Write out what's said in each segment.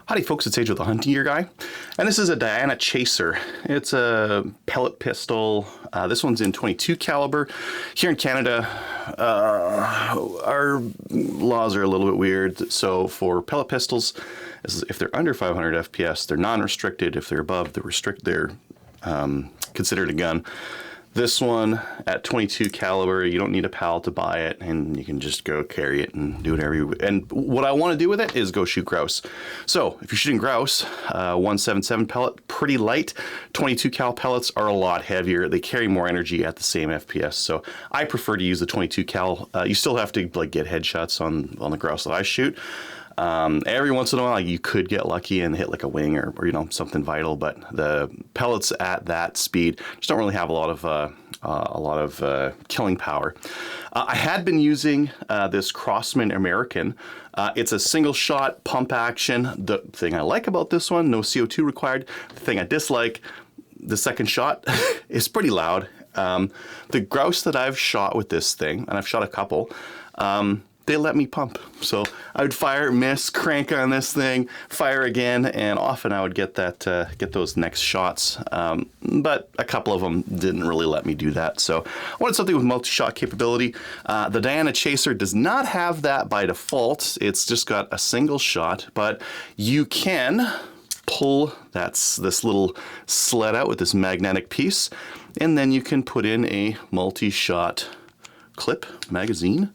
Howdy folks, it's Age with the Hunting Gear Guy, and this is a Diana Chaser. It's a pellet pistol. This one's in .22 caliber. Here in Canada, our laws are a little bit weird. So for pellet pistols, if they're under 500 FPS, they're non-restricted. If they're above, they're considered a gun. This one at .22 caliber, you don't need a PAL to buy it, and you can just go carry it and do whatever you. And what I want to do with it is go shoot grouse. So if you're shooting grouse, 177 pellet, pretty light. .22 cal pellets are a lot heavier. They carry more energy at the same FPS. So I prefer to use the .22 cal. You still have to like get headshots on the grouse that I shoot. Every once in a while, you could get lucky and hit like a wing or you know, something vital, but the pellets at that speed just don't really have a lot of killing power. I had been using this Crosman American. It's a single shot pump action. The thing I like about this one, no CO2 required. The thing I dislike, the second shot is pretty loud. The grouse that I've shot with this thing, and I've shot a couple, they let me pump. So I would fire, miss, crank on this thing, fire again, and often I would get those next shots. But a couple of them didn't really let me do that. So I wanted something with multi-shot capability. The Diana Chaser does not have that by default. It's just got a single shot, but you can pull this little sled out with this magnetic piece, and then you can put in a multi-shot clip magazine.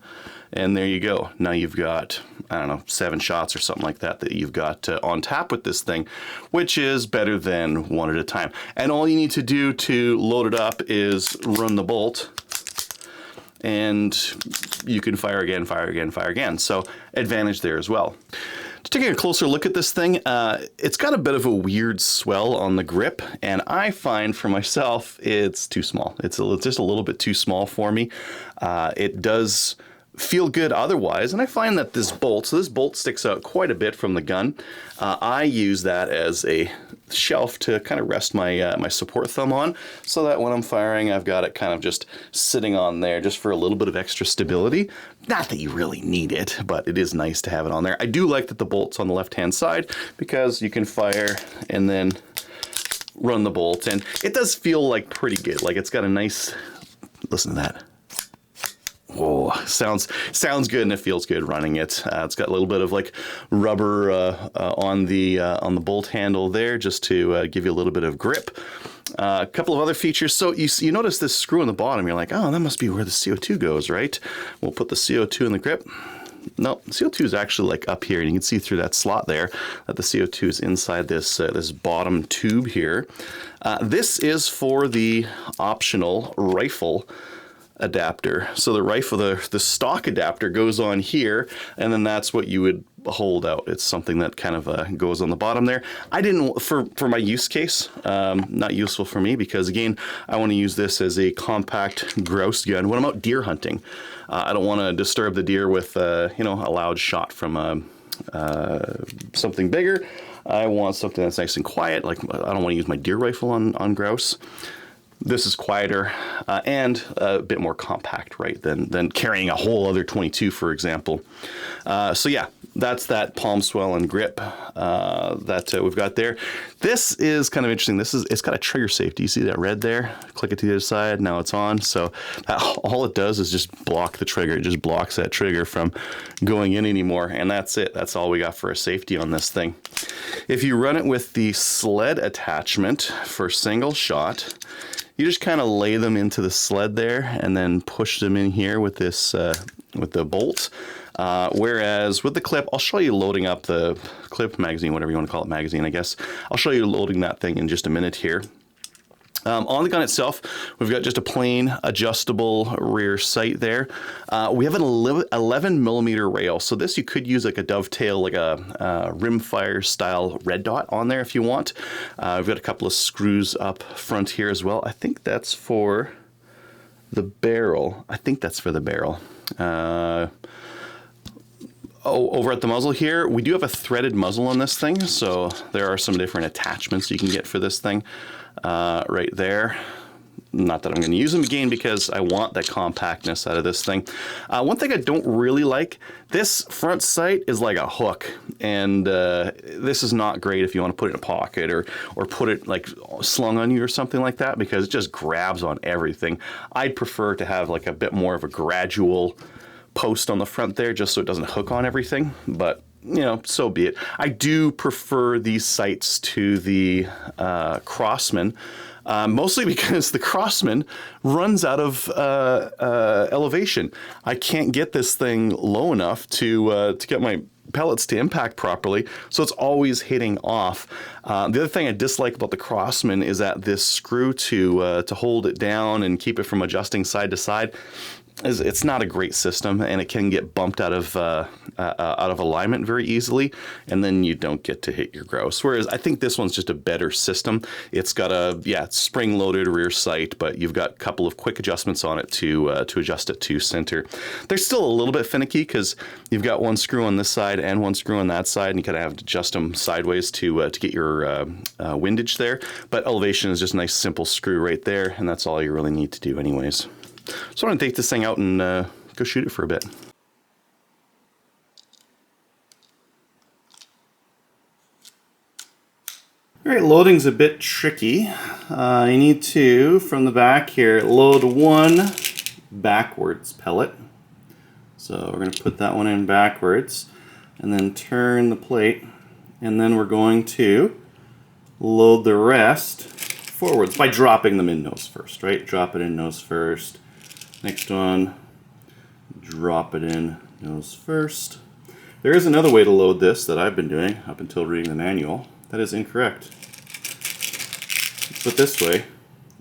And there you go. Now you've got, I don't know, 7 shots or something like that you've got on tap with this thing, which is better than one at a time. And all you need to do to load it up is run the bolt, and you can fire again, fire again, fire again. So advantage there as well. Just taking a closer look at this thing, it's got a bit of a weird swell on the grip, and I find for myself it's too small. It's just a little bit too small for me. It does feel good otherwise, and I find that this bolt sticks out quite a bit from the gun. I use that as a shelf to kind of rest my my support thumb on, so that when I'm firing, I've got it kind of just sitting on there just for a little bit of extra stability. Not that you really need it, but it is nice to have it on there. I do like that the bolt's on the left-hand side because you can fire and then run the bolt, and it does feel like pretty good. Like it's got a nice, listen to that. Whoa, sounds good, and it feels good running it. It's got a little bit of like rubber on the bolt handle there, just to give you a little bit of grip. A couple of other features. So you notice this screw on the bottom. You're like, oh, that must be where the CO2 goes, right? We'll put the CO2 in the grip. No, CO2 is actually like up here, and you can see through that slot there that the CO2 is inside this this bottom tube here. This is for the optional rifle adapter. So the rifle, the stock adapter goes on here, and then that's what you would hold out. It's something that kind of goes on the bottom there. I didn't, for my use case, not useful for me, because again, I want to use this as a compact grouse gun when I'm out deer hunting. I don't want to disturb the deer with you know, a loud shot from something bigger. I want something that's nice and quiet. Like I don't want to use my deer rifle on grouse. This is quieter and a bit more compact, right, than carrying a whole other .22, for example. So yeah, that's that palm swell and grip that we've got there. This is kind of interesting. It's got a trigger safety. You see that red there? Click it to the other side. Now it's on. So all it does is just block the trigger. It just blocks that trigger from going in anymore, and that's it. That's all we got for a safety on this thing. If you run it with the sled attachment for single shot, you just kind of lay them into the sled there and then push them in here with this with the bolt. Whereas with the clip, I'll show you loading up the clip magazine, whatever you want to call it, magazine, I guess. I'll show you loading that thing in just a minute here. On the gun itself, we've got just a plain adjustable rear sight there. We have an 11 millimeter rail. So this you could use like a dovetail, like a rimfire style red dot on there if you want. We've got a couple of screws up front here as well. I think that's for the barrel. Over at the muzzle here, we do have a threaded muzzle on this thing. So there are some different attachments you can get for this thing right there. Not that I'm going to use them again because I want that compactness out of this thing. One thing I don't really like, this front sight is like a hook, and this is not great if you want to put it in a pocket or put it like slung on you or something like that, because it just grabs on everything. I'd prefer to have like a bit more of a gradual post on the front there just so it doesn't hook on everything, but you know, so be it. I do prefer these sights to the Crossman, mostly because the Crossman runs out of elevation. I can't get this thing low enough to get my pellets to impact properly, so it's always hitting off. The other thing I dislike about the Crossman is that this screw to hold it down and keep it from adjusting side to side, it's not a great system, and it can get bumped out of alignment very easily, and then you don't get to hit your grouse. Whereas I think this one's just a better system. It's got a spring-loaded rear sight, but you've got a couple of quick adjustments on it to adjust it to center. They're still a little bit finicky because you've got one screw on this side and one screw on that side, and you kind of have to adjust them sideways to get your windage there. But elevation is just a nice simple screw right there, and that's all you really need to do anyways. So I'm going to take this thing out and go shoot it for a bit. All right, loading's a bit tricky. You need to, from the back here, load one backwards pellet. So we're going to put that one in backwards and then turn the plate. And then we're going to load the rest forwards by dropping them in nose first, right? Drop it in nose first. Next one, drop it in nose first. There is another way to load this that I've been doing up until reading the manual. That is incorrect. But this way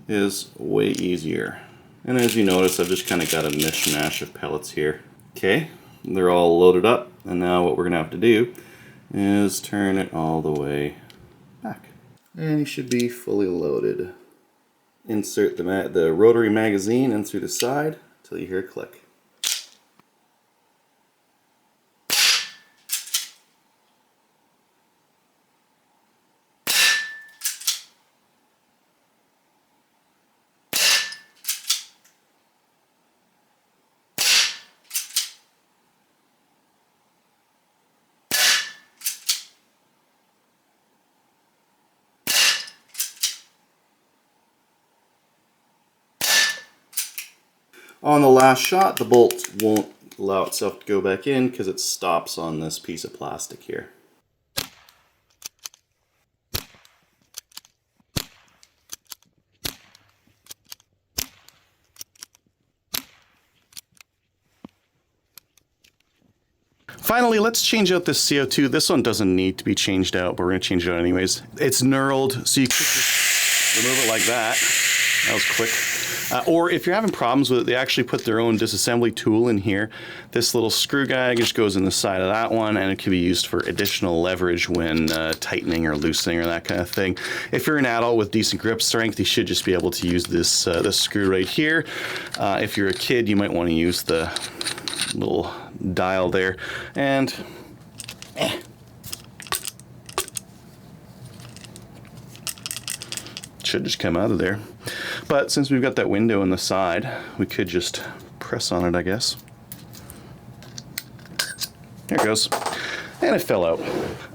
is way easier. And as you notice, I've just kind of got a mishmash of pellets here. Okay, they're all loaded up, and now what we're gonna have to do is turn it all the way back. And you should be fully loaded. Insert the rotary magazine in through the side until you hear a click. On the last shot, the bolt won't allow itself to go back in because it stops on this piece of plastic here. Finally, let's change out this CO2. This one doesn't need to be changed out, but we're going to change it out anyways. It's knurled, so you could just remove it like that. That was quick. Or if you're having problems with it, they actually put their own disassembly tool in here. This little screw guy just goes in the side of that one, and it can be used for additional leverage when tightening or loosening or that kind of thing. If you're an adult with decent grip strength, you should just be able to use this screw right here. If you're a kid, you might want to use the little dial there. And should just come out of there. But since we've got that window on the side, we could just press on it, I guess. There it goes. And it fell out.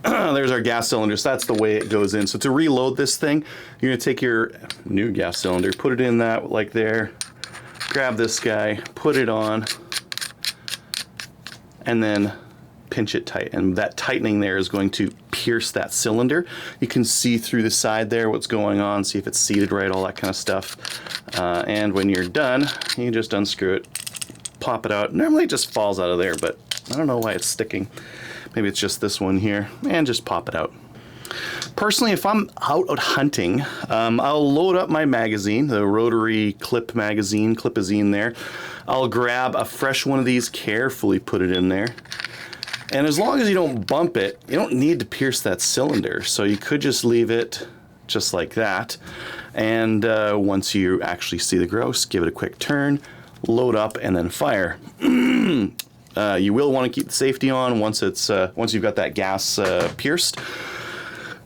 There's our gas cylinder, so that's the way it goes in. So to reload this thing, you're gonna take your new gas cylinder, put it in that like there, grab this guy, put it on, and then pinch it tight, and that tightening there is going to pierce that cylinder. You can see through the side there what's going on, see if it's seated right, all that kind of stuff. And when you're done, you just unscrew it, pop it out. Normally it just falls out of there, but I don't know why it's sticking. Maybe it's just this one here, and just pop it out. Personally, if I'm out hunting, I'll load up my magazine, the rotary clip magazine, clipazine there. I'll grab a fresh one of these, carefully put it in there. And as long as you don't bump it, you don't need to pierce that cylinder. So you could just leave it just like that. And once you actually see the grouse, give it a quick turn, load up, and then fire. You will want to keep the safety on once you've got that gas pierced.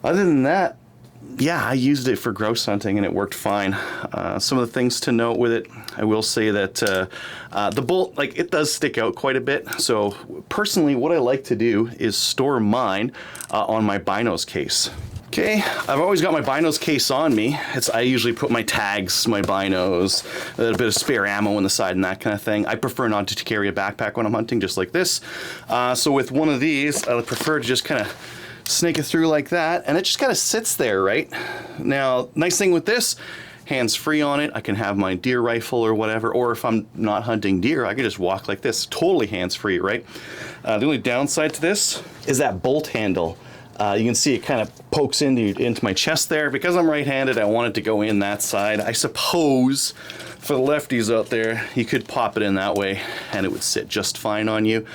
Other than that, yeah, I used it for grouse hunting and it worked fine. Some of the things to note with it, I will say that the bolt, like, it does stick out quite a bit. So personally, what I like to do is store mine on my binos case. Okay, I've always got my binos case on me. I usually put my tags, my binos, a little bit of spare ammo on the side and that kind of thing. I prefer not to carry a backpack when I'm hunting, just like this. So with one of these, I would prefer to just kind of snake it through like that, and it just kind of sits there, right? Now, nice thing with this, hands-free on it. I can have my deer rifle or whatever, or if I'm not hunting deer, I can just walk like this, totally hands-free, right? The only downside to this is that bolt handle. You can see it kind of pokes into my chest there. Because I'm right-handed, I want it to go in that side. I suppose for the lefties out there, you could pop it in that way and it would sit just fine on you.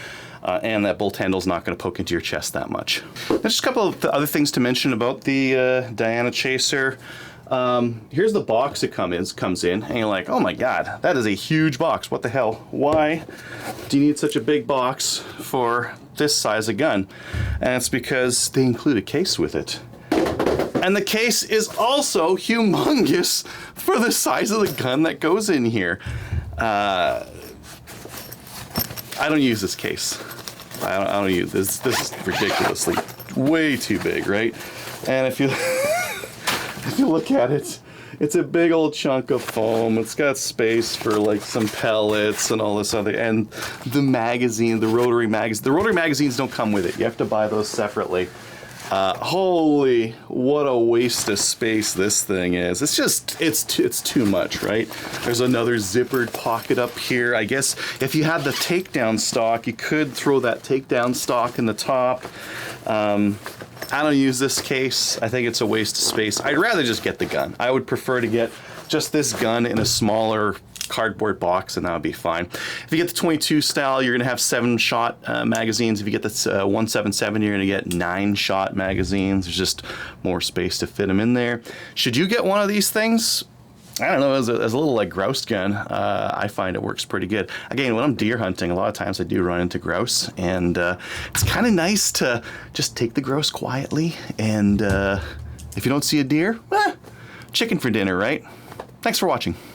And that bolt handle is not going to poke into your chest that much. There's just a couple of other things to mention about the Diana Chaser. Here's the box it comes in, and you're like, oh my god, that is a huge box. What the hell? Why do you need such a big box for this size of gun? And it's because they include a case with it. And the case is also humongous for the size of the gun that goes in here. I don't use this case. I don't use this. This is ridiculously way too big, right? And if you if you look at it, it's a big old chunk of foam. It's got space for like some pellets and all this other, and the magazine, the rotary magazine. The rotary magazines don't come with it. You have to buy those separately. Holy, what a waste of space this thing is. It's just, it's too much, right? There's another zippered pocket up here. I guess if you had the takedown stock, you could throw that takedown stock in the top. I don't use this case. I think it's a waste of space. I'd rather just get the gun. I would prefer to get just this gun in a smaller cardboard box, and that would be fine. If you get the 22 style, you're gonna have 7-shot magazines. If you get this 177, you're gonna get 9-shot magazines. There's just more space to fit them in there. Should you get one of these things? I don't know, as a little like grouse gun, I find it works pretty good. Again, when I'm deer hunting, a lot of times I do run into grouse, and it's kind of nice to just take the grouse quietly, and if you don't see a deer, chicken for dinner, right? Thanks for watching.